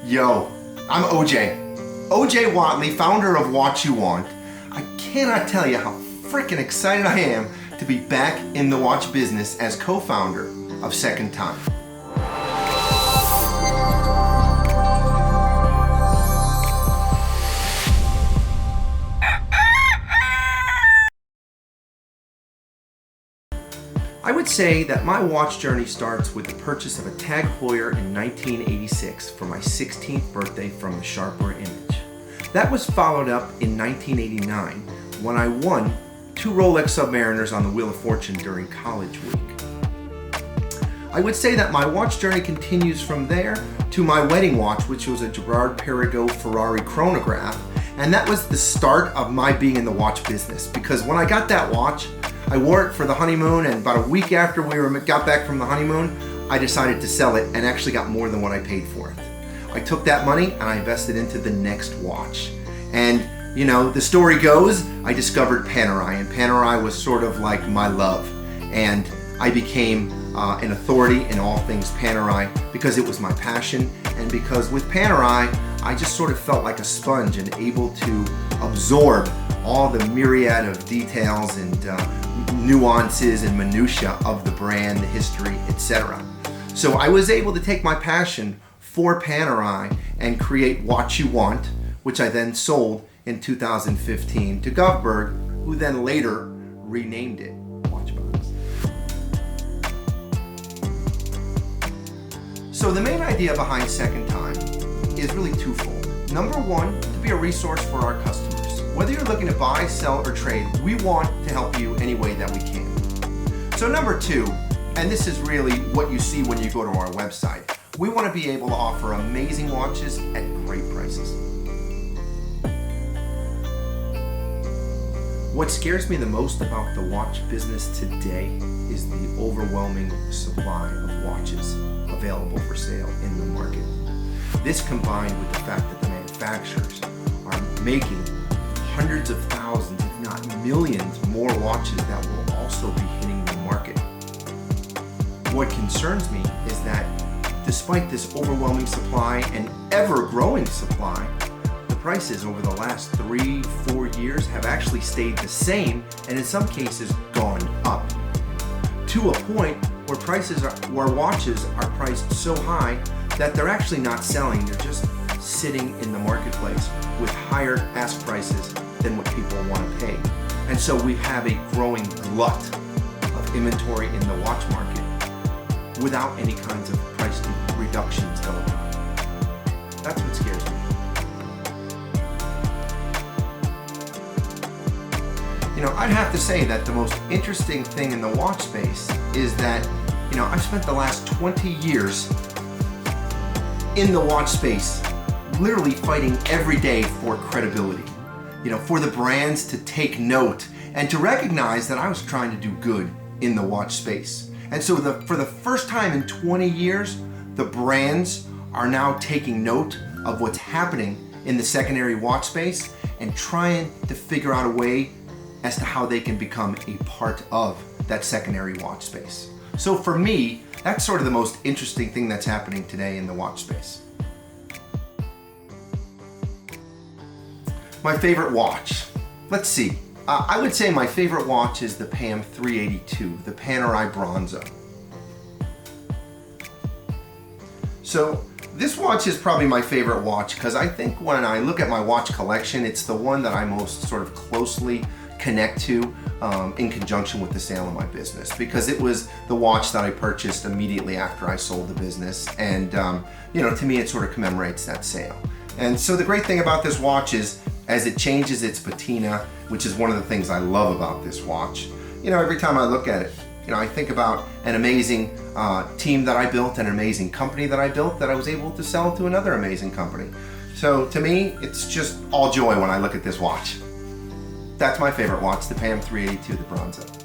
Yo, I'm OJ. OJ Whatley, founder of What You Want. I cannot tell you how freaking excited I am to be back in the watch business as co-founder of Second Time. I would say that my watch journey starts with the purchase of a Tag Heuer in 1986 for my 16th birthday from a Sharper Image. That was followed up in 1989 when I won 2 Rolex Submariners on the Wheel of Fortune during college week. I would say that my watch journey continues from there to my wedding watch, which was a Girard-Perregaux Ferrari chronograph, and that was the start of my being in the watch business, because when I got that watch, I wore it for the honeymoon, and about a week after we got back from the honeymoon, I decided to sell it and actually got more than what I paid for it. I took that money and I invested into the next watch. And you know, the story goes, I discovered Panerai, and Panerai was sort of like my love. And I became an authority in all things Panerai because it was my passion, and because with Panerai, I just sort of felt like a sponge and able to absorb all the myriad of details and nuances and minutiae of the brand, the history, etc. So I was able to take my passion for Panerai and create What You Want, which I then sold in 2015 to Govberg, who then later renamed it Watchbox. So the main idea behind Second Time is really twofold. Number one, to be a resource for our customers. Whether you're looking to buy, sell, or trade, we want to help you any way that we can. So number two, and this is really what you see when you go to our website, we want to be able to offer amazing watches at great prices. What scares me the most about the watch business today is the overwhelming supply of watches available for sale in the market. This combined with the fact that the manufacturers are making hundreds of thousands, if not millions, more watches that will also be hitting the market. What concerns me is that despite this overwhelming supply and ever-growing supply, the prices over the last 3-4 years have actually stayed the same, and in some cases gone up, to a point where watches are priced so high that they're actually not selling, they're just sitting in the marketplace with higher ask prices than what people want to pay. And so we have a growing glut of inventory in the watch market without any kinds of price reductions going on. That's what scares me. You know, I'd have to say that the most interesting thing in the watch space is that, you know, I've spent the last 20 years in the watch space literally fighting every day for credibility, you know, for the brands to take note and to recognize that I was trying to do good in the watch space. And so for the first time in 20 years, the brands are now taking note of what's happening in the secondary watch space and trying to figure out a way as to how they can become a part of that secondary watch space. So for me, that's sort of the most interesting thing that's happening today in the watch space. My favorite watch. Let's see. I would say my favorite watch is the PAM 382, the Panerai Bronzo. So this watch is probably my favorite watch because I think when I look at my watch collection, it's the one that I most sort of closely connect to in conjunction with the sale of my business, because it was the watch that I purchased immediately after I sold the business, and you know, to me it sort of commemorates that sale. And so the great thing about this watch is, as it changes its patina, which is one of the things I love about this watch, you know, every time I look at it, you know, I think about an amazing team that I built, an amazing company that I built that I was able to sell to another amazing company. So to me, it's just all joy when I look at this watch. That's my favorite watch, the PAM 382, the Bronzo.